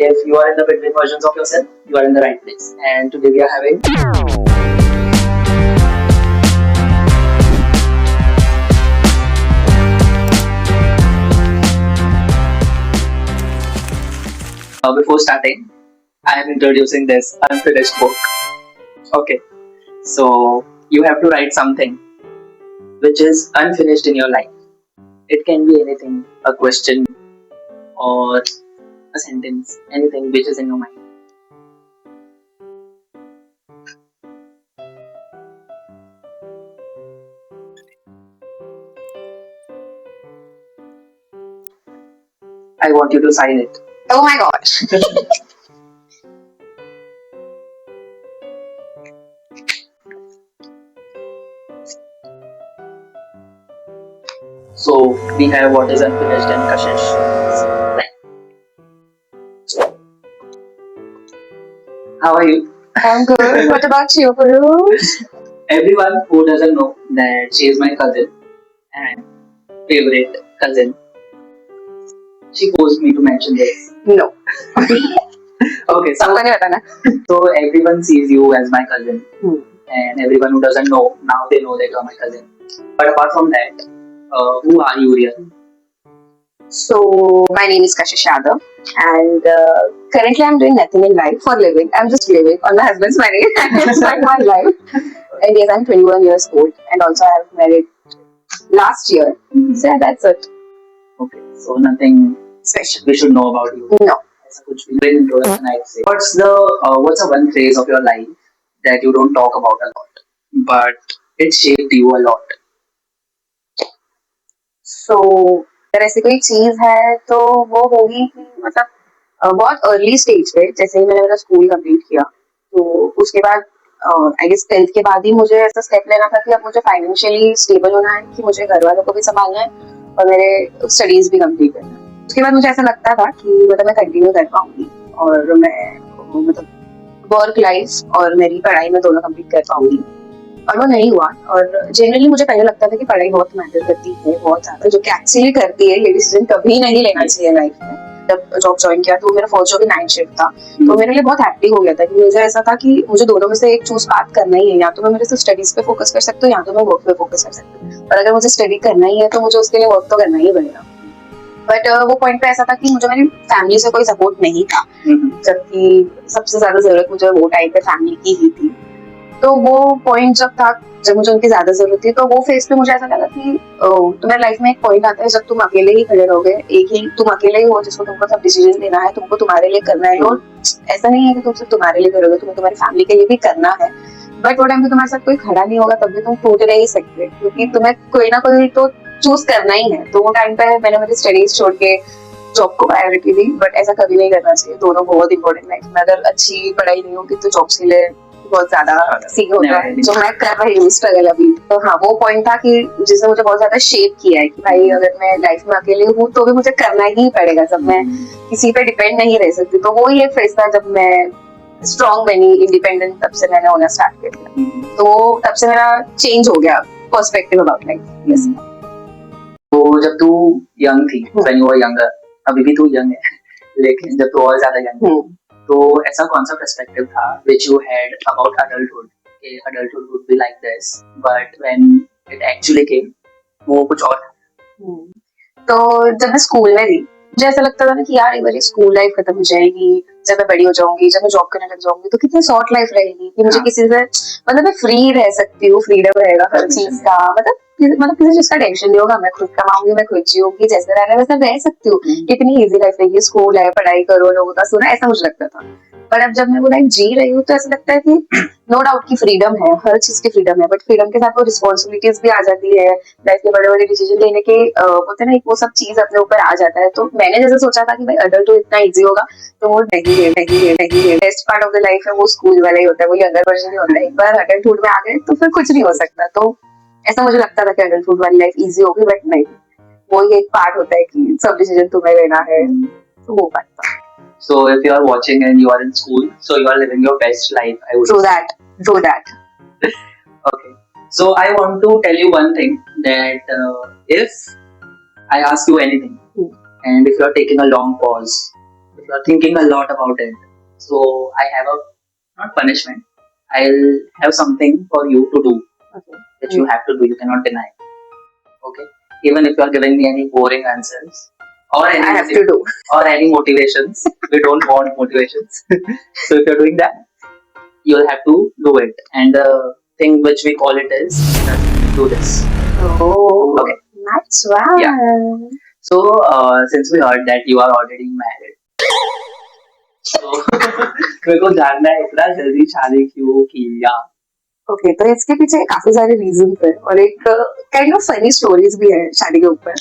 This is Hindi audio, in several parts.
If you are in the between versions of yourself, you are in the right place. And today we are having before starting, I am introducing this unfinished book. Okay, so you have to write something which is unfinished in your life. It can be anything, a question or a sentence, anything which is in your mind. I want you to sign it. Oh my gosh. So we have what is unfinished and Kashish. Like, how are you? I'm good. What about you, Purush? Everyone who doesn't know that she is my cousin and favorite cousin, she forced me to mention this. No. Okay, so सबको नहीं पता ना. so everyone sees you as my cousin, Hmm. and everyone who doesn't know now they know that you are my cousin. But apart from that, who are you really? So my name is Kashish Yadav, and currently I'm doing nothing in life for living. I'm just living on my husband's money. It's like my life. And yes, I'm 21 years old, and also I have married last year. So yeah, that's it. Okay, so nothing Special. we should know about you. No. ऐसा कुछ भी नहीं. Introduction I'd say. What's the one phase of your life that you don't talk about a lot, but it shaped you a lot? So अगर ऐसी कोई चीज है तो वो होगी कि मतलब बहुत अर्ली स्टेज पे, जैसे ही मैंने मेरा स्कूल कंप्लीट किया तो उसके बाद आई गेस 10th के बाद ही मुझे ऐसा स्टेप लेना था कि अब मुझे फाइनेंशियली स्टेबल होना है, कि मुझे घर वालों को भी संभालना है और मेरे स्टडीज भी कंप्लीट करना है. उसके बाद मुझे ऐसा लगता था कि मतलब मैं कंटिन्यू कर पाऊंगी और मैं मतलब वर्क लाइफ और मेरी पढ़ाई में दोनों कंप्लीट कर पाऊंगी, और वो नहीं हुआ. और जनरली मुझे पहले लगता था कि पढ़ाई बहुत मैटर करती है, बहुत ज्यादा, जो कि एक्चुअली करती है. ये डिसीजन कभी नहीं लेना चाहिए लाइफ में. जब जॉब ज्वाइन किया तो मेरा फर्स्ट जॉब 9 शिफ्ट था, तो मेरे लिए बहुत हैप्पी हो गया था कि मुझे ऐसा था कि मुझे दोनों में से एक चूज पाथ करना ही है. या तो मैं मेरे से स्टडीज पे फोकस कर सकती हूँ या तो मैं वर्क पे फोकस कर सकती हूँ, पर अगर मुझे स्टडी करना ही है तो मुझे उसके लिए वर्क तो करना ही पड़ेगा. बट वो पॉइंट पे ऐसा था कि मुझे मेरी फैमिली से कोई सपोर्ट नहीं था, जबकि सबसे ज्यादा जरूरत मुझे वो टाइम पे फैमिली की ही थी. तो वो पॉइंट जब था जब मुझे उनकी ज्यादा जरूरत थी, तो वो फेज पे मुझे ऐसा लगा कि तुम्हारी लाइफ में एक पॉइंट आता है जब तुम अकेले ही खड़े रहोगे, एक ही तुम अकेले ही हो जिसको तुमको सब डिसीजन लेना है, तुमको तुम्हारे लिए करना है. और ऐसा नहीं है कि तुम सिर्फ तुम्हारे लिए करोगे, तुम्हें तुम्हारी फैमिली के लिए भी करना है. बट वो टाइम पे तुम्हारे साथ कोई खड़ा नहीं होगा तब भी तुम टूट नहीं सकते, क्योंकि तुम्हें कोई ना कोई तो चूज करना ही है. तो वो टाइम पे मैंने मेरी स्टडीज छोड़ के जॉब को प्रायोरिटी दी. बट ऐसा कभी नहीं करना चाहिए, दोनों बहुत इंपॉर्टेंट लाइफ में. अगर अच्छी पढ़ाई नहीं होगी तो जॉब के लिए बहुत ज्यादा सीख होता है, जो मैं कर रही हूँ स्ट्रगल अभी. तो हाँ, वो पॉइंट था कि जिसने मुझे बहुत ज्यादा शेप किया है कि भाई अगर मैं लाइफ में अकेले हूँ तो भी मुझे करना ही पड़ेगा, जब मैं किसी पे डिपेंड नहीं रह सकती. तो वो ही एक फेज था जब मैं स्ट्रॉन्ग बनी, इंडिपेंडेंट, तब से मैंने होना स्टार्ट कर दिया. तो तब से मेरा चेंज हो गया पर्सपेक्टिव अबाउट लाइफ. तो जब तू यंग थी, when you were younger, अभी भी तू यंग है, लेकिन जब तू और ज्यादा यंग थी, तो ऐसा कौन सा पर्सपेक्टिव था which you had about adulthood, कि adulthood would be like this, but when it actually came, वो कुछ और था. तो जब मैं स्कूल में थी मुझे ऐसा लगता था ना कि यार एक बार स्कूल लाइफ खत्म हो जाएगी, जब मैं बड़ी हो जाऊंगी, जब मैं जॉब करने लग जाऊंगी तो कितनी शॉर्ट लाइफ रहेगी कि मुझे किसी से मतलब मैं फ्री रह सकती हूँ, फ्रीडम रहेगा हर चीज का. मतलब किसी चीज का टेंशन नहीं होगा, मैं खुद कमाऊंगी, मैं खुद जीऊंगी, जैसे रहना वैसे रह सकती हूँ. कितनी इजी लाइफ रहेगी, स्कूल है, पढ़ाई करो, लोगों का सुना, ऐसा मुझे लगता था. पर अब जब मैं वो लाइफ जी रही हूँ तो ऐसा लगता है कि नो डाउट की फ्रीडम है, हर चीज की फ्रीडम है, बट फ्रीडम के साथ वो रिस्पॉन्सिबिलिटीज भी आ जाती है. लाइफ के बड़े बड़े डिसीजन लेने के होते हैं ना, वो सब चीज अपने ऊपर आ जाता है. तो मैंने जैसे सोचा था कि भाई अडल्ट इतना इजी होगा, तो वो नहीं है. Best part of the life है वो स्कूल वाला ही होता है, वो यंगर वर्जन ही होता है. एक बार अडल्टहुड में आ गए तो फिर कुछ नहीं हो सकता. तो ऐसा मुझे लगता था कि अडल्टहुड वाली लाइफ इजी होगी, बट नहीं, वो ही एक पार्ट होता है कि सब डिसीजन तुम्हें लेना है. तो वो पार्ट था. So if you are watching and you are in school, so you are living your best life, I would say. True that. Okay. So I want to tell you one thing, that if I ask you anything, and if you are taking a long pause, if you are thinking a lot about it. So I have a not punishment. I'll have something for you to do, Okay. which you have to do. You cannot deny. Okay. Even if you are giving me any boring answers or I any have to do. or any motivations, we don't want motivations. So if you're doing that, you'll have to do it. And the thing which we call it is do this. Oh, Okay. nice one. So since we heard that you are already married, so मेरे को जानना है इतना जल्दी शादी क्यों किया? ओके, तो इसके पीछे काफी सारे रीजन है और एक काइंड ऑफ फनी स्टोरीज भी है शादी के ऊपर।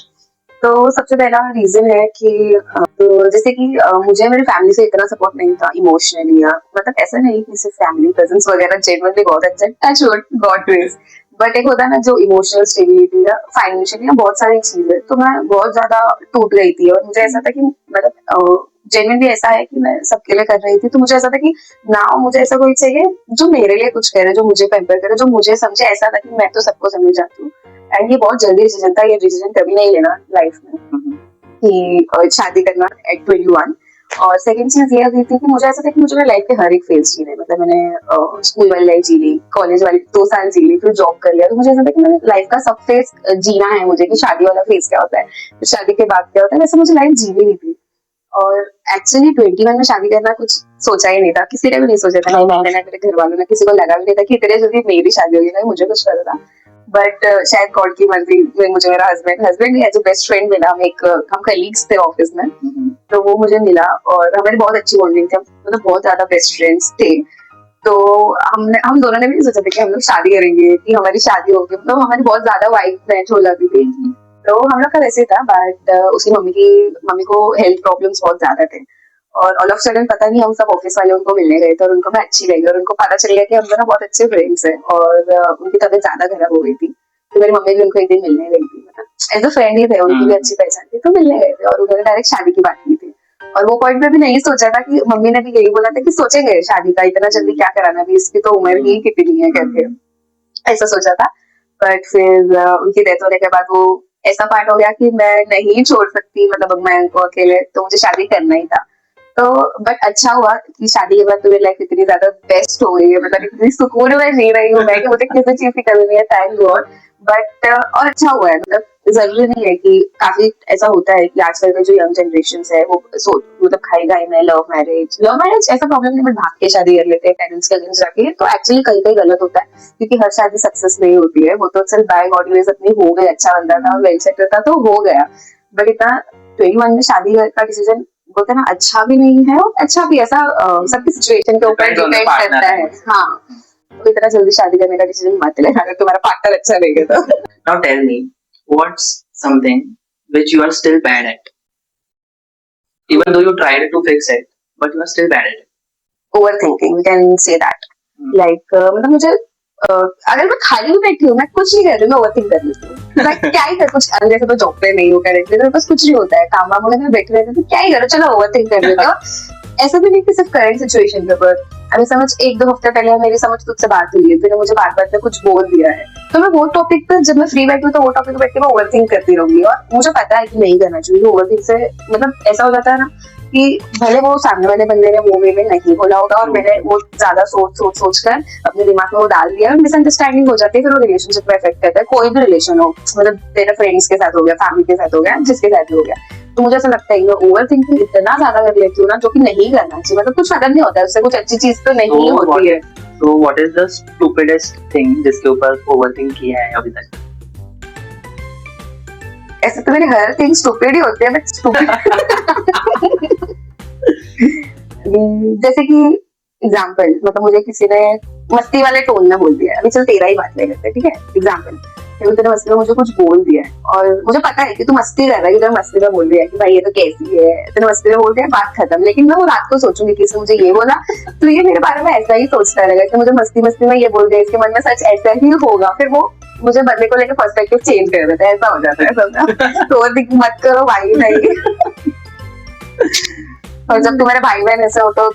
तो सबसे पहला रीजन है कि तो जैसे कि मुझे मेरी फैमिली से इतना सपोर्ट नहीं था इमोशनली, या मतलब ऐसा नहीं कि सिर्फ फैमिली कजिन्स वगैरह जेन्युइनली बहुत अच्छा, touch wood, God grace, but एक होता है ना जो इमोशनल स्टेबिलिटी या फाइनेंशियली बहुत सारी चीजें, तो मैं बहुत ज्यादा टूट गई थी और मुझे ऐसा था कि मतलब जेन्युइनली ऐसा है कि मैं सबके लिए कर रही थी, तो मुझे ऐसा था कि ना मुझे ऐसा कोई चाहिए जो मेरे लिए कुछ करे, जो मुझे पैम्पर करे, जो मुझे समझे। ऐसा था कि मैं तो सबको समझ जाती हूँ, एंड ये बहुत जल्दी डिसीजन था, ये डिसीजन कभी नहीं लेना लाइफ में कि शादी करना एट 21। और सेकंड चीज ये हुई थी कि मुझे ऐसा था कि मुझे मेरी लाइफ के हर एक फेज जीने, मतलब मैंने स्कूल वाली लाइफ जी ली, कॉलेज वाली 2 साल जी ली, फिर जॉब कर लिया, तो मुझे ऐसा था कि मैंने लाइफ का सब फेज जीना है मुझे, कि शादी वाला फेज क्या होता है, तो शादी के बाद क्या होता है, वैसे मुझे लाइफ जीनी भी थी। और एक्चुअली 21 में शादी करना कुछ सोचा ही नहीं था, किसी ने भी नहीं सोचा था, ना मैंने ना मेरे घर वालों ने, किसी को लगा भी नहीं था कि इतने जल्दी मेरी शादी होगी, ना मुझे कुछ पता था। बट शायद गॉड की मर्जी में मुझे मेरा हस्बैंड ही एज अ बेस्ट फ्रेंड मिला। हम कलीग्स थे ऑफिस में, तो वो मुझे मिला और हमारी बहुत अच्छी बॉन्डिंग थी, मतलब बहुत ज्यादा बेस्ट फ्रेंड्स थे। तो हम दोनों ने भी सोचा था कि हम लोग शादी करेंगे, कि हमारी शादी होगी, तो हमारी बहुत ज्यादा वाइब मैच हो जाती थी। तो हम लोग का वैसे था, बट उसकी मम्मी को हेल्थ प्रॉब्लम्स बहुत ज्यादा थे, और ऑल ऑफ सडन पता नहीं हम सब ऑफिस वाले उनको मिलने गए थे और उनको मैं अच्छी लगी, और उनको पता चल गया कि हम दोनों बहुत अच्छे फ्रेंड्स हैं, और उनकी तबीयत ज्यादा खराब हो गई थी, तो मेरी मम्मी भी उनको एक दिन मिलने गई थी, मतलब एज अ फ्रेंड ही थे, उनकी भी अच्छी पहचान थी, तो मिलने गए थे और उन्होंने डायरेक्ट शादी की बात की थी। और वो पॉइंट में भी नहीं सोचा था कि मम्मी ने भी यही बोला था कि सोचेंगे शादी का, इतना जल्दी क्या कराना, भी इसकी तो उम्र ही कितनी है करके, ऐसा सोचा था। बट फिर उनकी डेथ होने के बाद वो ऐसा पार्ट हो गया कि मैं नहीं छोड़ सकती, मतलब अब मैं उनको अकेले, तो मुझे शादी करना ही था। तो बट अच्छा हुआ कि शादी के बाद तो मेरी लाइफ इतनी ज्यादा बेस्ट हो गई है, मतलब इतनी सुकून में जी रही हूँ मैं कि मुझे किसी चीज की कमी नहीं है, थैंक गॉड। बट और अच्छा हुआ है, मतलब जरूरी नहीं है कि काफी ऐसा होता है कि आजकल के जो यंग जनरेशन है वो मतलब खाई गाई में लव मैरिज ऐसा प्रॉब्लम नहीं, बट भाग के शादी कर लेते हैं पेरेंट्स के अगेंस्ट जाके, तो एक्चुअली कहीं कहीं गलत होता है, क्योंकि हर शादी सक्सेस नहीं होती है। वो तो चल बाय गॉड ग्रेस अपनी हो गई, अच्छा बंदा था, वेल सेटल था, तो हो गया। बट इतना 21 में शादी का डिसीजन बोलते हैं ना, अच्छा भी नहीं है और अच्छा भी, ऐसा सबकी सिचुएशन के ऊपर डिपेंड करता है। हाँ, तो इतना जल्दी शादी करने का डिसीजन मत लेना अगर तुम्हारा पार्टनर अच्छा नहीं है तो। Now tell me, what's something which you are still bad at? Even though you tried to fix it, but you are still bad at it. Overthinking, we can say that. Like मतलब मुझे अगर मैं खाली भी बैठी हूँ, मैं कुछ नहीं कर रही, मैं ओवरथिंक कर लेती हूँ। मैं क्या ही कर, कुछ जैसे तो जॉब पे नहीं हो करेंगे, मेरे पास कुछ नहीं होता है, काम वाम वगैरह बैठे रहते तो क्या ही करो, चलो ओवरथिंक कर लेते हो। ऐसा भी नहीं कि सिर्फ करंट सिचुएशन के ऊपर, अभी समझ 1-2 हफ्ते पहले मेरी समझ तुझसे बात हुई है, तूने मुझे बात में कुछ बोल दिया है, तो मैं वो टॉपिक पे जब मैं फ्री बैठी हूँ तो वो टॉपिक पे बैठ के मैं ओवरथिंक करती रहूंगी, और मुझे पता है कि नहीं करना चाहिए। ओवरथिंक से मतलब ऐसा हो जाता है ना कि भले वो सामने वाले बंदे ने वो वे में नहीं बोला होगा और मैंने वो ज्यादा सोच कर अपने दिमाग में वो डाल दिया, मिसअंडरस्टैंडिंग हो जाती है, फिर वो रिलेशनशिप में इफेक्ट करता है। कोई भी रिलेशन हो, मतलब तेरे फ्रेंड्स के साथ हो गया, फैमिली के साथ हो गया, जिसके साथ हो गया, तो मुझे ऐसा लगता है मैं ओवरथिंकिंग इतना ज्यादा कर लेती हूँ ना, जो कि नहीं करना चाहिए। मतलब कुछ फर्क नहीं होता है उससे, कुछ अच्छी चीज तो नहीं होती है। तो what is the stupidest thing जिसके ऊपर ओवरथिंक किया है अभी तक? ऐसे तो मेरे हर थिंग स्टूपिड ही होते हैं, बट स्टूपिड जैसे कि एग्जाम्पल, मतलब मुझे किसी ने मस्ती वाले टोन में बोल दिया, अभी चल तेरा ही बात ले लेते हैं, ठीक है, एग्जाम्पल, तेरे मस्ती में मुझे कुछ बोल दिया है और मुझे पता है कि तू मस्ती कर रहा है, कि मस्ती में बोल दिया है कि भाई ये तो कैसी है, तेरे मस्ती में बोल दिया, बात खत्म। लेकिन मैं वो रात को सोचूंगी कि इसने मुझे ये बोला, तो ये मेरे बारे में ऐसा ही सोचता रहेगा कि मुझे मस्ती में ये बोल दिया, इसके मन में सच ऐसा ही होगा, फिर वो मुझे बदले को लेकर पर्सपेक्टिव चेंज कर देता है, ऐसा हो जाता है समझा। तो मत करो भाई, नहीं। और जब तुम्हारे भाई बहन ऐसे हो तो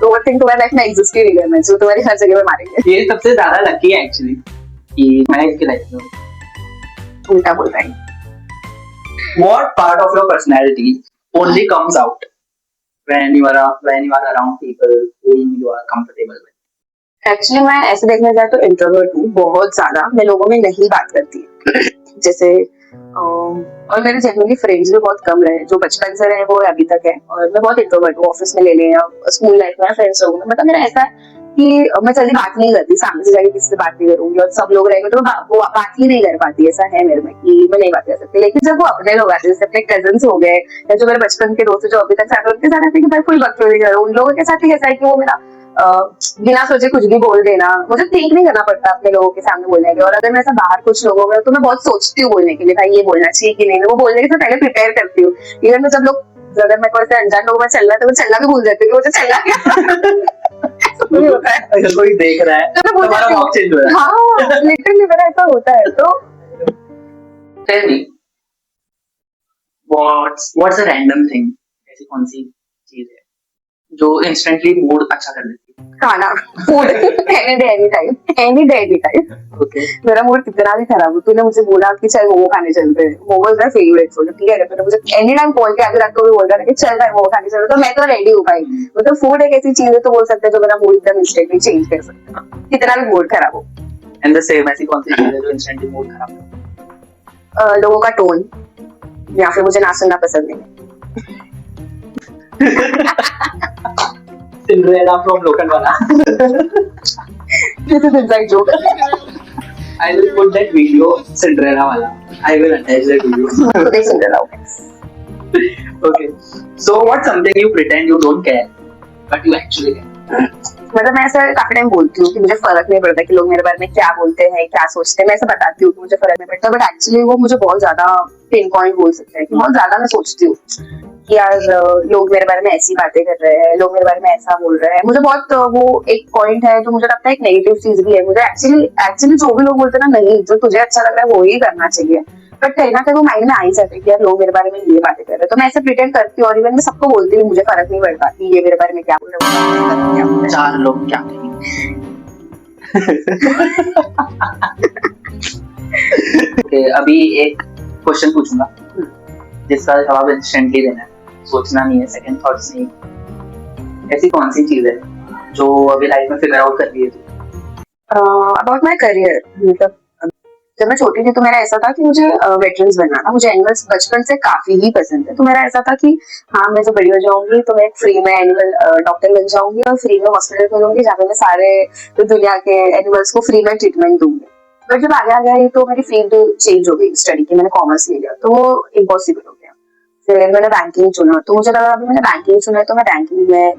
ओवरथिंक तुम्हारी लाइफ में एग्जिस्ट ही नहीं करना चाहिए, तुम्हारी हर जगह में मारेंगे। ये सबसे ज्यादा लकी है एक्चुअली कि मैं इसकी लाइफ में उल्टा बोल रहा है। What part of your personality only comes out when you are around people whom you are comfortable with? Actually मैं ऐसे देखने जाए तो इंट्रोवर्ट हूँ बहुत ज्यादा, मैं लोगों में नहीं बात करती जैसे और मेरे जनरली फ्रेंड्स भी बहुत कम रहे, जो बचपन से रहे वो अभी तक है, और मैं बहुत इंट्रोवर्ट हूँ, ऑफिस में ले लें या स्कूल लाइफ में फ्रेंड्स लोगों में, मतलब मेरा ऐसा है कि मैं जल्दी बात नहीं करती, सामने से जाके किसी से बात नहीं करूंगी, और सब लोग रहेंगे तो मैं वो बात ही नहीं कर पाती, ऐसा है मेरे में कि मैं नहीं बात कर सकती। लेकिन जब वो अपने लोग आते हैं, जैसे अपने कजन्स हो गए या जो मेरे बचपन के दोस्त जो अभी तक साथ, उनके साथ ऐसे कि भाई कोई वक्त नहीं कर, उन लोगों के साथ ही ऐसा है कि वो मेरा बिना सोचे कुछ भी बोल देना, मुझे थिंक नहीं करना पड़ता अपने लोगों के सामने बोलने के। और अगर मैं ऐसा बाहर कुछ लोगों में तो मैं बहुत सोचती हूँ बोलने के लिए, भाई ये बोलना चाहिए कि नहीं, वो बोलने के पहले प्रिपेयर करती हूँ। इवन मैं जब लोग अगर मैं कोई अनजान लोगों में चलना है तो मैं चलना भी भूल जाती हूँ, मुझे चलना क्या होता है, अगर कोई देख रहा है तो मैं तुम्हारा वॉक चेंज हो रहा है। हाँ लिटरली मेरा ऐसा होता है। तो tell me what's a random thing, ऐसी कौन सी चीज है जो इंस्टेंटली मूड अच्छा कर देती है? खाना, food, any day any time. Okay, मेरा मूड कितना भी खराब हो, तूने मुझे बोला कि चल मोमो खाने चलते हैं, momo is my favourite food, ठीक है, तो मुझे एनी टाइम कॉल के आगे रात को भी बोल रहा है कि चल भाई मोमो खाने चलते, तो मैं तो रेडी हूँ भाई। मतलब फूड एक ऐसी चीज है तो बोल सकते हैं जो मेरा मूड एकदम इंस्टेंटली चेंज कर सकता है, कितना भी मूड खराब हो। एंड द सेम, ऐसी कौन सी चीज है जो इंस्टेंटली मूड खराब कर? लोगों का टोन, या फिर मुझे ना सुनना पसंद नहीं। Cinderella from Lokanwala. This is inside joke. I will put that video, Cinderella wala. I will attach that video. Today Cinderella. Okay. So what's something you pretend you don't care, but you actually care? मतलब मैं ऐसा काफी टाइम बोलती हूँ कि मुझे फर्क नहीं पड़ता कि लोग मेरे बारे में क्या बोलते हैं, क्या सोचते हैं, मैं ऐसा बताती हूँ कि मुझे फर्क नहीं पड़ता, बट एक्चुअली वो मुझे बहुत ज्यादा पिन पॉइंट बोल सकते हैं कि बहुत ज्यादा मैं सोचती हूँ कि यार लोग मेरे बारे में ऐसी बातें कर रहे हैं, लोग मेरे बारे में ऐसा बोल रहे हैं। मुझे बहुत वो एक पॉइंट है जो मुझे लगता है एक नेगेटिव चीज भी है, मुझे एक्चुअली जो भी लोग बोलते हैं ना, नहीं जो तुझे अच्छा लग रहा है वो ही करना चाहिए, बट कहीं ना कहीं वो माइंड में आ ही जाता है कि यार लोग मेरे बारे में ये बातें कर रहे हैं, तो मैं ऐसे प्रिटेंड करती हूँ, और इवन मैं सबको बोलती हूँ मुझे फर्क नहीं पड़ता कि ये मेरे बारे में क्या बोल रहे हैं, चार लोग क्या कहेंगे। Okay, अभी एक क्वेश्चन पूछूंगा जिसका जवाब इंस्टेंटली देना है, सोचना नहीं है, सेकंड थॉट्स नहीं। ऐसी कौन सी चीज है जो अभी लाइफ में फिगर आउट कर रही है तू? अबाउट माई करियर, मतलब जब मैं छोटी थी तो मेरा ऐसा था कि मुझे वेटरन्स बनना था, मुझे एनिमल्स बचपन से काफी ही पसंद है, तो मेरा ऐसा था कि हाँ मैं जब बड़ी हो जाऊंगी तो मैं फ्री में एनिमल डॉक्टर बन जाऊंगी और फ्री में हॉस्पिटल खोलूंगी जहाँ पे मैं सारे दुनिया के एनिमल्स को फ्री में ट्रीटमेंट दूंगी। बट जब आगे आ गया तो मेरी फील्ड चेंज हो गई स्टडी की, मैंने कॉमर्स ले लिया तो वो इम्पॉसिबल हो गया। फिर मैंने बैंकिंग चुना, तो मुझे लगा अभी मैंने बैंकिंग चुना है तो मैं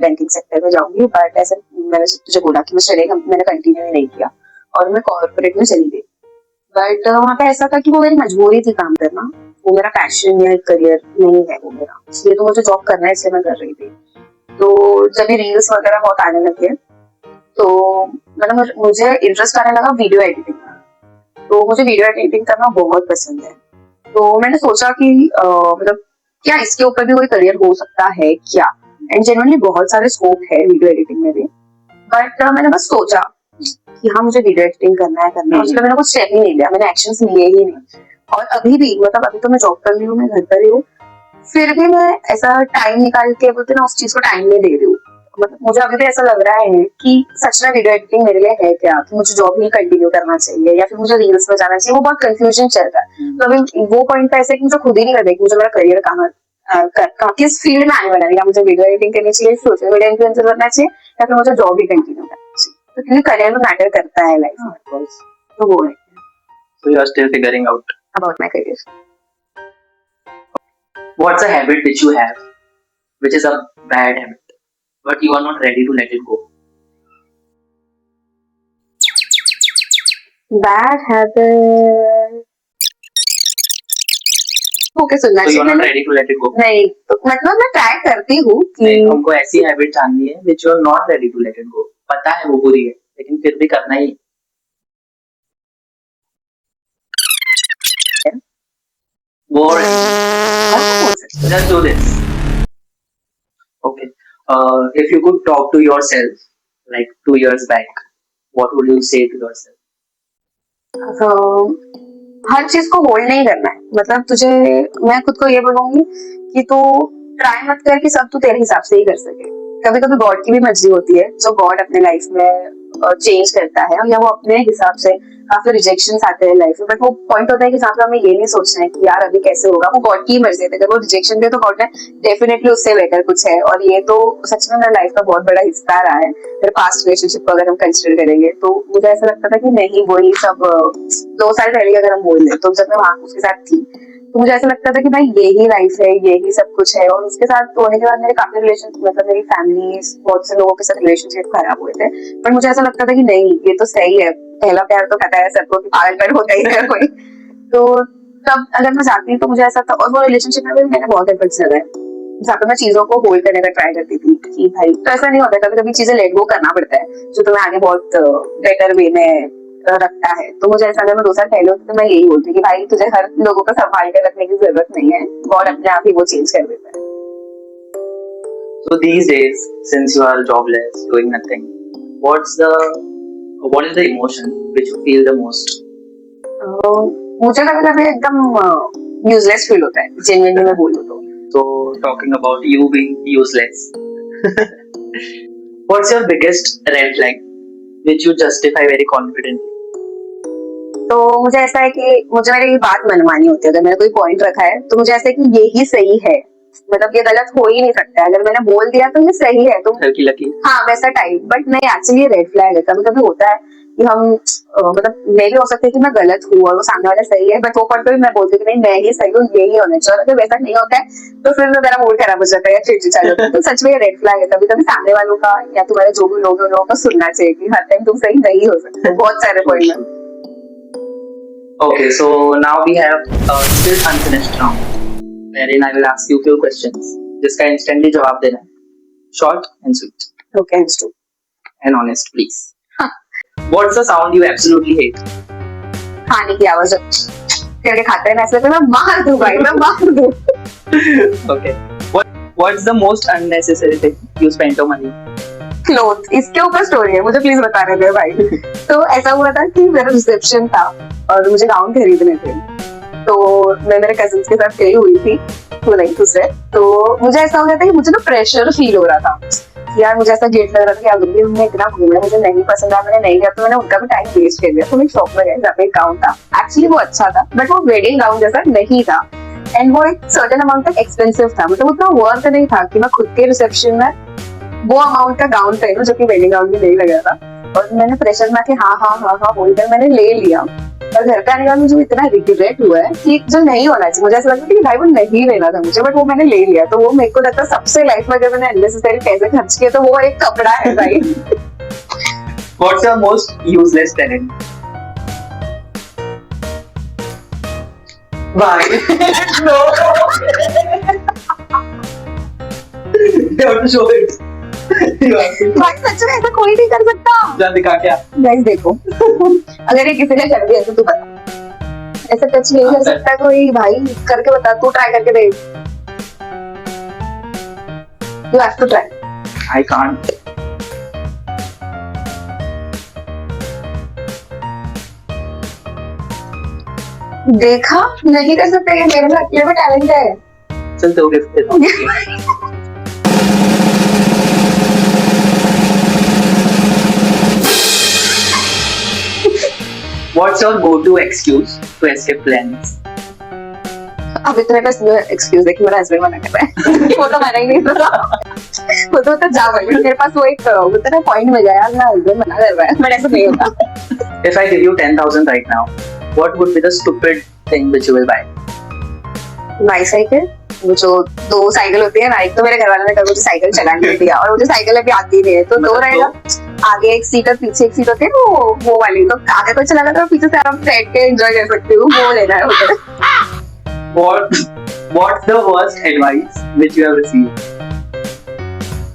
बैंकिंग सेक्टर में जाऊंगी, बट ऐसे मैंने तुझे बोला कि मैं स्टडी मैंने कंटिन्यू नहीं किया और मैं कॉर्पोरेट में चली गई। बट वहाँ पे ऐसा था कि वो मेरी मजबूरी थी काम करना, वो मेरा पैशन या करियर नहीं है वो मेरा, इसलिए तो मुझे जॉब करना है, इसलिए मैं कर रही थी। तो जब ये रील्स वगैरह बहुत आने लगे तो मतलब मुझे इंटरेस्ट आने लगा वीडियो एडिटिंग में, तो मुझे वीडियो एडिटिंग करना बहुत पसंद है। तो मैंने सोचा कि मतलब क्या इसके ऊपर भी कोई करियर हो सकता है क्या, एंड जेन्युइनली बहुत सारे स्कोप है वीडियो एडिटिंग में भी, बट मैंने बस सोचा कि हाँ मुझे वीडियो एडिटिंग करना है, उसमें मैंने कुछ स्टेप ही नहीं लिया, मैंने एक्शंस लिए ही नहीं। और अभी भी मतलब अभी तो मैं जॉब कर रही हूँ, मैं घर पर ही हूँ, फिर भी मैं ऐसा टाइम निकाल के बोलते ना उस चीज को टाइम नहीं दे रही हूँ। मतलब मुझे अभी भी ऐसा लग रहा है कि सच में वीडियो एडिटिंग मेरे लिए है क्या, कि मुझे जॉब ही कंटिन्यू करना चाहिए या फिर मुझे रील्स में जाना चाहिए, वो बहुत कंफ्यूजन चल रहा है। तो अभी वो पॉइंट पे ऐसे कि मुझे खुद ही नहीं कर देखी मुझे मेरा करियर कहाँ किस फील्ड में आने वाला है, या मुझे वीडियो एडिटिंग करनी चाहिए, सोशल मीडिया इन्फ्लुएंसर बनना चाहिए, या फिर मुझे जॉब ही कंटिन्यू करना चाहिए। तो क्योंकि करियर में मैटर करता है लाइफ में, तो वो है। So you are still figuring out about my career. What's a habit which you have, which is a bad habit, but you are not ready to let it go? Bad habit. Okay सुनना So you are not चाहिए ready to let it go? नहीं, तो मतलब मैं ट्राई करती हूँ कि नहीं, हमको ऐसी हैबिट जाननी है which you are not ready to let it go. पता है वो बुरी है लेकिन फिर भी करना ही। Just do this. Okay. If you could talk to yourself like 2 years back, what would you say to yourself? हर चीज को होल्ड नहीं करना है, मतलब तुझे मैं खुद को ये बोलूंगी कि तू ट्राई मत कर कि सब तू तेरे हिसाब से ही कर सके। कभी कभी गॉड की भी मर्जी होती है, जो गॉड अपने लाइफ में चेंज करता है, या वो अपने हिसाब से काफी रिजेक्शन आते हैं लाइफ में, बट वो पॉइंट होता है कि साथ में हमें ये नहीं सोचना है कि यार अभी कैसे होगा, वो गॉड की ही मर्जी है। अगर वो रिजेक्शन दे तो गॉड ने डेफिनेटली उससे बेटर कुछ है। और ये तो सच में मेरा लाइफ का बहुत बड़ा हिस्सा रहा है। मेरे पास्ट रिलेशनशिप को अगर हम कंसिडर करेंगे तो मुझे ऐसा लगता था कि नहीं, वही सब 2 साल पहले अगर हम बोल लें तो जब मैं वहां उसके साथ थी तो मुझे ऐसा लगता था कि भाई यही लाइफ है, यही सब कुछ है। और उसके साथ होने के बाद मेरे काफी रिलेशन, मतलब मेरी फैमिली, बहुत से लोगों के साथ रिलेशनशिप खराब हुए थे, पर मुझे ऐसा लगता था कि नहीं, ये तो सही है। पहला प्यार तो पता है सबको कि पागलपन होता ही है कोई। तो तब अगर मैं जाती तो मुझे ऐसा था, और वो रिलेशनशिप में भी मैंने बहुत एफर्ट्स लगाए जहाँ पे मैं चीजों को होल्ड करने का ट्राई करती थी कि भाई, तो ऐसा नहीं होता, कभी कभी चीजें लेट गो करना पड़ता है जो तुम्हें आगे बहुत बेटर वे में रखता है। तो मुझे ऐसा, अगर मैं 2 साल पहले होती तो मैं यही बोलती कि भाई तुझे हर लोगों को संभाल कर रखने की जरूरत नहीं है, गॉड अपने आप ही वो चेंज कर देता है। So these days, since you are jobless, doing nothing, what is the emotion which you feel the most? मुझे कभी कभी एकदम यूजलेस फील होता है, जेन्युइनली मैं बोलूँ तो। So talking about you being useless, what's your biggest red flag which you justify very confidently? तो मुझे ऐसा है कि मुझे मेरी बात मनवानी होती है। अगर मैंने कोई पॉइंट रखा है तो मुझे ऐसा है कि यही सही है, मतलब ये गलत हो ही नहीं सकता है। अगर मैंने बोल दिया तो ये सही है, तो हल्की लकी। हाँ, वैसा टाइप। बट नहीं, एक्चुअली रेड फ्लैग है। कभी कभी होता है कि हम मतलब मे भी हो सकता है कि मैं गलत हूँ और वो सामने वाला सही है, बट वो पॉइंट पे मैं बोलती हूँ कि नहीं, मैं ही सही हूँ, यही होना चाहिए। और अगर वैसा नहीं होता है तो फिर मेरा मूड खराब हो जाता है या चिड़चिड़ चालू होता है। तो सच में ये रेड फ्लैग है। कभी कभी सामने वालों का या तुम्हारे जो भी लोग हैं उन लोगों का सुनना चाहिए कि हर टाइम तुम सही नहीं हो सकते, बहुत सारे पॉइंट में। Okay, so now we have still unfinished round, wherein I will ask you few questions. जिसका instantly जवाब देना है, short and sweet. Okay, it's true. And honest, please. What's the sound you absolutely hate? खाने की आवाज करके खाते हैं, ऐसे मैं मार दूं भाई, मैं मार दूं। Okay. What's the most unnecessary thing you spent your money? Cloth, इसके ऊपर स्टोरी है, मुझे प्लीज बताने दे भाई। तो ऐसा हुआ था कि मेरा रिसेप्शन था और मुझे गाउन खरीदने थे, तो मैं मेरे कजिन्स के साथ गई हुई थी, तो नहीं दूसरे। तो मुझे ऐसा हो गया था कि मुझे ना प्रेशर फील हो रहा था यार, मुझे ऐसा गेट लग रहा था कि अभी उन्होंने इतना घूमा, मुझे नहीं पसंद आया, मैंने नहीं किया, तो मैंने उनका भी टाइम वेस्ट कर दिया। तो मैं शॉप में गई जहाँ पे एक गाउन था, एक्चुअली वो अच्छा था बट वो वेडिंग गाउन जैसा नहीं था, एंड वो एक सर्टेन अमाउंट तक एक्सपेंसिव था, मतलब उतना वर्थ नहीं था कि मैं खुद के रिसेप्शन में वो अमाउंट का गाउन पहनूं जो कि वेडिंग गाउन भी नहीं लगा था। और मैंने प्रेशर में कि हाँ बोलकर मैंने ले लिया, और घर पे आने के बाद मुझे इतना रिग्रेट हुआ है कि जो नहीं होना चाहिए, मुझे ऐसा लगता है कि भाई वो नहीं लेना था मुझे, बट वो मैंने ले लिया। तो वो मेरे को लगता है सबसे लाइफ में अगर मैंने अननेसेसरी पैसे खर्च किए तो वो एक कपड़ा है भाई। What's your most useless talent? Bye. No. You have to show it. भाई सच में ऐसा कोई नहीं कर सकता। जा दिखा क्या? गाइस देखो, अगर ये किसी ने कर दिया तो तू बता, ऐसा टच नहीं कर सकता कोई भाई, करके बता, तू ट्राई करके देख। You have to try. I can't. देखा, नहीं कर सकते, ये मेरे में अकेले में टैलेंट है। चल तो गिफ्ट दे दो। What's your go-to excuse to escape plans? अभी तो मेरे पास एक्सक्यूज है कि मेरा हस्बैंड मना कर रहा है। वो तो मना ही नहीं था, वो तो जा भाई, मेरे पास वो एक उतना पॉइंट मिल गया, मेरा हस्बैंड मना कर रहा है, बट ऐसा नहीं होता। If I give you 10,000 right now, what would be the stupid thing which you will buy? Bicycle, वो जो 2 साइकिल होती है ना, एक तो मेरे घर वालों ने कभी मुझे साइकिल चलाने नहीं दिया, और मुझे साइकिल अभी आती नहीं है, तो 2 रहेगा, आगे एक सीट और पीछे एक सीट होती है वो वाली, तो आगे कोई चलाएगा तो पीछे से आराम बैठ के एंजॉय कर सकती हूँ, वो लेना है मुझे। What's the worst advice which you have received?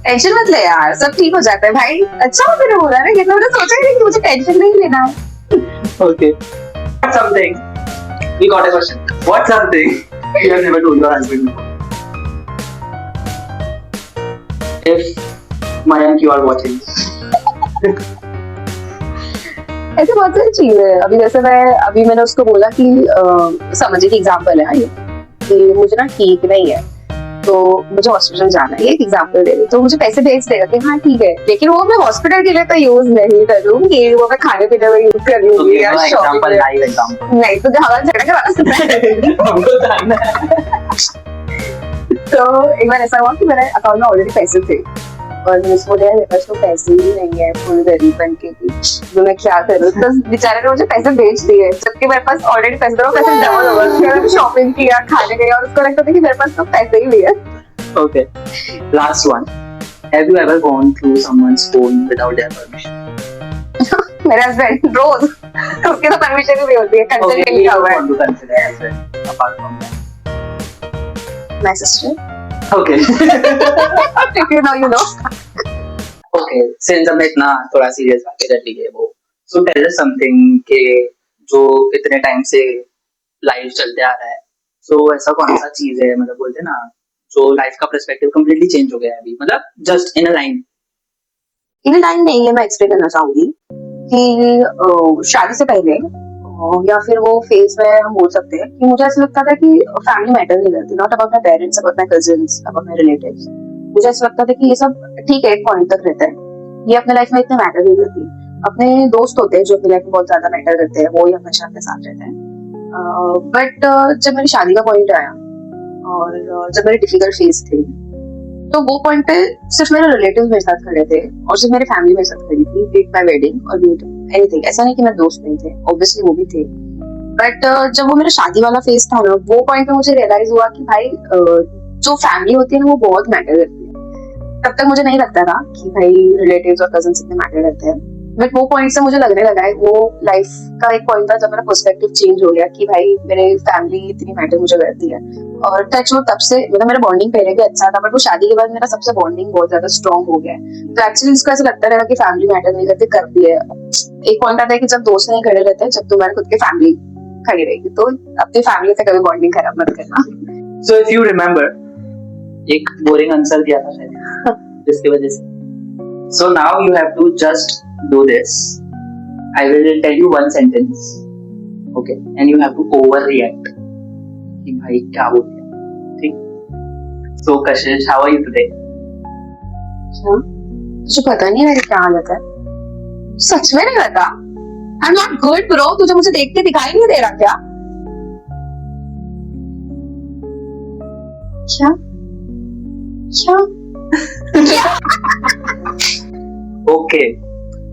Tension मत ले यार, सब ठीक हो जाता है भाई। अच्छा मैंने बोला ना, ये तो मैंने सोचा ही नहीं कि मुझे टेंशन नहीं लेना है। Okay. What's something? We got a question. What's something you have never told your husband before? If Mayank, you are watching. ऐसे बहुत सारी चीजें हैं। अभी मैंने उसको बोला कि समझिए कि एग्जाम्पल है ये, कि मुझे ना ठीक नहीं है, तो मुझे हॉस्पिटल जाना है, ये एक एग्जांपल दे रही, तो मुझे पैसे भेज देगा कि हाँ ठीक है, लेकिन वो मैं हॉस्पिटल के लिए तो यूज नहीं करूंगी, वो मैं खाने पीने में यूज कर तो लूंगी या एग्जांपल, शॉपिंग लाइव एग्जांपल नहीं तो हमारा झगड़ा करवाना हमको जानना है। तो एक बार ऐसा हुआ कि मेरे अकाउंट में ऑलरेडी पैसे थे और मैं उसको बोला मेरे पास तो पैसे ही नहीं है, फुल गरीब बन के थी, तो मैं क्या करूँ, तो बेचारे ने मुझे पैसे भेज दिए, जबकि मेरे पास ऑलरेडी पैसे थे, वो पैसे डबल हो गए, मैंने शॉपिंग किया, खाने गया और उसको लगता था कि मेरे पास तो पैसे ही नहीं है। Okay, last one. Have you ever gone through someone's phone without their permission? मेरे हस्बैंड रोज उसके तो परमिशन ही नहीं होती है, कंसर्न Okay, नहीं we लिखा don't हुआ है। want to consider as well, apart from that. My sister, Okay. if you know you know. Okay, since हमने इतना थोड़ा सीरियस बातें कर ली है वो, so tell us something कि जो इतने टाइम से लाइफ चलते आ रहा है, so ऐसा कौन सा चीज है, मतलब बोलते हैं ना, जो लाइफ का पर्सपेक्टिव completely चेंज हो गया है अभी, मतलब just in a line. In time नहीं है, मैं एक्सप्लेन करना चाहूंगी कि शादी से पहले या फिर वो फेज में हम बोल सकते हैं कि मुझे ऐसा लगता था कि फैमिली मैटर नहीं करती, not about my parents, about my cousins, about my relatives. मुझे ऐसा लगता था कि ये सब ठीक है, एक पॉइंट तक रहता है, ये अपने लाइफ में इतना मैटर नहीं करती। अपने दोस्त होते हैं जो अपनी लाइफ में बहुत ज्यादा मैटर करते हैं, वो ही हमेशा अपने साथ रहते हैं। बट जब मेरी शादी का पॉइंट आया और जब मेरे डिफिकल्ट फेज थे, तो वो पॉइंट पे सिर्फ मेरे रिलेटिव्स मेरे साथ खड़े थे और सिर्फ मेरी फैमिली मेरे साथ खड़ी थी, बीट माय वेडिंग और बीट एनीथिंग। ऐसा नहीं कि मेरे दोस्त नहीं थे, ऑब्वियसली वो भी थे, बट जब वो मेरा शादी वाला फेज था ना, वो पॉइंट पे मुझे रियलाइज हुआ कि भाई जो फैमिली होती है ना वो बहुत मैटर करती है। तब तक मुझे नहीं लगता था कि भाई रिलेटिव्स और कजिन्स इतने मैटर करते हैं, बट वो पॉइंट से मुझे लगने लगा है, वो लाइफ का एक पॉइंट था जब मेरा पर्सपेक्टिव चेंज हो गया कि भाई मेरे फैमिली इतनी मैटर मुझे करती है। और टच वो तब से, मतलब मेरा बॉन्डिंग पहले भी अच्छा था, बट वो शादी के बाद मेरा सबसे बॉन्डिंग बहुत ज्यादा स्ट्रॉन्ग हो गया है। तो एक्चुअली इसको ऐसा लगता रहेगा कि फैमिली मैटर नहीं करती, करती है। एक पॉइंट आता है कि जब दोस्त नहीं खड़े रहते हैं, जब तुम्हारे खुद की फैमिली खड़ी रहेगी, तो अपनी फैमिली से कभी बॉन्डिंग खराब मत करना। So if you remember, एक बोरिंग आंसर दिया था शायद जिसकी वजह से, so now you have to just do this. I will tell you one sentence, okay, and you have to overreact कि भाई क्या बोल रहे, ठीक? So Kashish, how are you today? तुझे पता नहीं मेरी क्या हालत है, सच में नहीं पता। I'm not good bro, तुझे मुझे देख के दिखाई नहीं दे रहा क्या? क्या? Okay,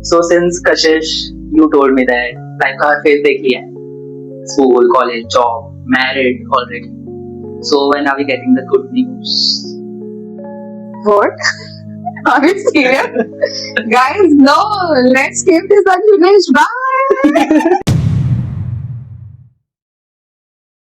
so since Kashish, you told me that life का हर phase देख लिया है, school, college, job, married already. So when are we getting the good news? What? Are you serious? Guys, no, let's keep this unfinished. Bye.